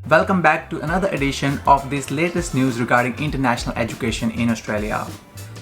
Welcome back to another edition of this latest news regarding international education in Australia.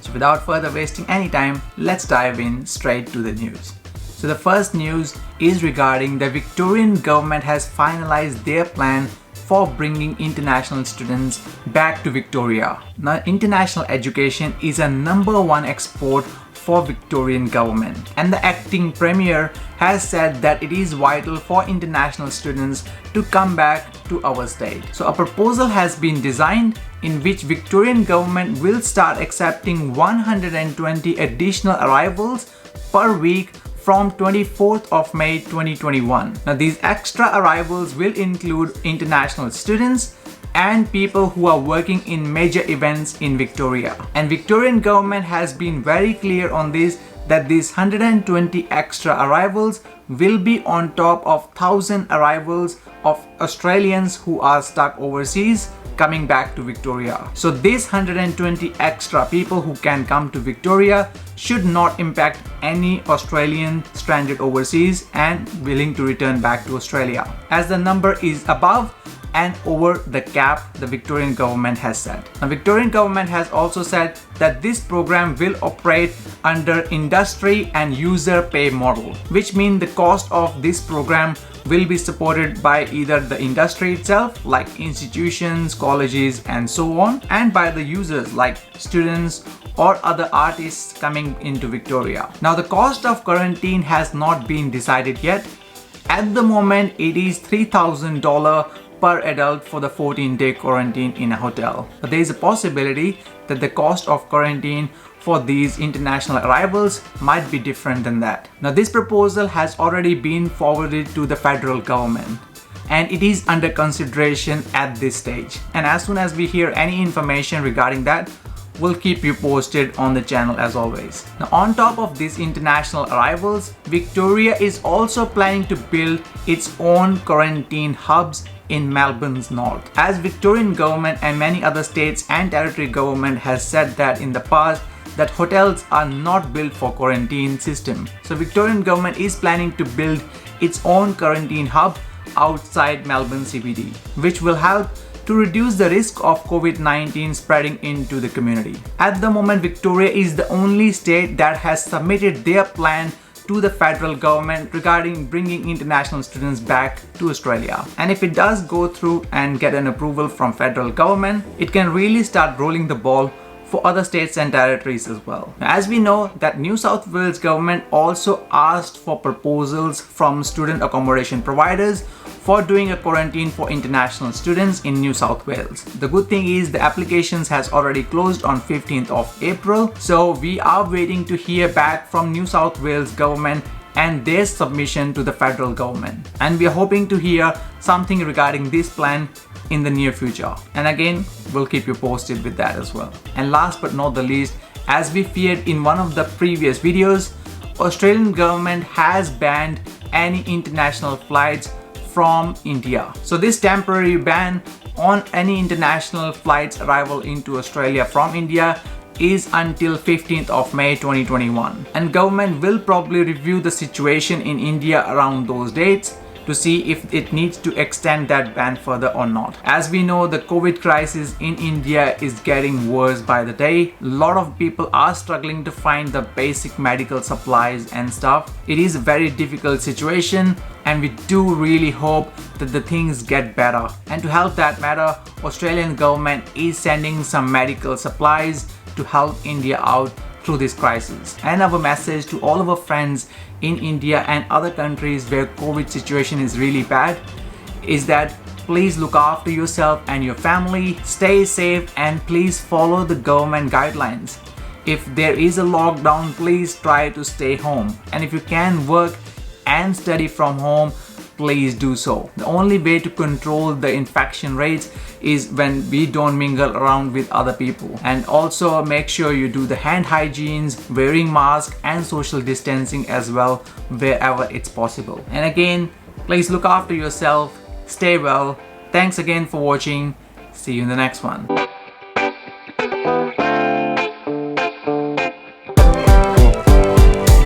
So without further wasting any time, let's dive in straight to the news. So the first news is regarding the Victorian government has finalized their plan for bringing international students back to Victoria. Now, international education is a #1 export for Victorian government, and the acting premier has said that it is vital for international students to come back to our state. So a proposal has been designed in which Victorian government will start accepting 120 additional arrivals per week from 24th of May 2021. Now these extra arrivals will include international students and people who are working in major events in Victoria. And Victorian government has been very clear on this, that these 120 extra arrivals will be on top of 1,000 arrivals of Australians who are stuck overseas coming back to Victoria. So these 120 extra people who can come to Victoria should not impact any Australian stranded overseas and willing to return back to Australia, as the number is above and over the cap the Victorian government has said. The Victorian government has also said that this program will operate under industry and user pay model, which means the cost of this program will be supported by either the industry itself, like institutions, colleges and so on, and by the users like students or other artists coming into Victoria. Now the cost of quarantine has not been decided yet. At the moment it is $3,000 per adult for the 14-day quarantine in a hotel. But there is a possibility that the cost of quarantine for these international arrivals might be different than that. Now this proposal has already been forwarded to the federal government and it is under consideration at this stage. And as soon as we hear any information regarding that, we'll keep you posted on the channel as always. Now on top of these international arrivals, Victoria is also planning to build its own quarantine hubs in Melbourne's north. As Victorian government and many other states and territory government has said that in the past that hotels are not built for quarantine system. So Victorian government is planning to build its own quarantine hub outside Melbourne CBD, which will help to reduce the risk of COVID-19 spreading into the community. At the moment, Victoria is the only state that has submitted their plan to the federal government regarding bringing international students back to Australia. And if it does go through and get an approval from federal government, it can really start rolling the ball for other states and territories as well. Now, as we know that New South Wales government also asked for proposals from student accommodation providers for doing a quarantine for international students in New South Wales. The good thing is the applications has already closed on 15th of April. So we are waiting to hear back from New South Wales government and their submission to the federal government. And we are hoping to hear something regarding this plan in the near future. And again, we'll keep you posted with that as well. And last but not the least, as we feared in one of the previous videos, Australian government has banned any international flights from India. So this temporary ban on any international flights arrival into Australia from India is until 15th of May 2021. And government will probably review the situation in India around those dates to see if it needs to extend that ban further or not. As we know, the COVID crisis in India is getting worse by the day. A lot of people are struggling to find the basic medical supplies and stuff. It is a very difficult situation and we do really hope that the things get better. And to help that matter, Australian government is sending some medical supplies to help India out through this crisis. And our message to all of our friends in India and other countries where COVID situation is really bad is that please look after yourself and your family, stay safe and please follow the government guidelines. If there is a lockdown, please try to stay home. And if you can work and study from home, please do so. The only way to control the infection rates is when we don't mingle around with other people. And also make sure you do the hand hygienes, wearing masks and social distancing as well wherever it's possible. And again, please look after yourself, stay well. Thanks again for watching. See you in the next one.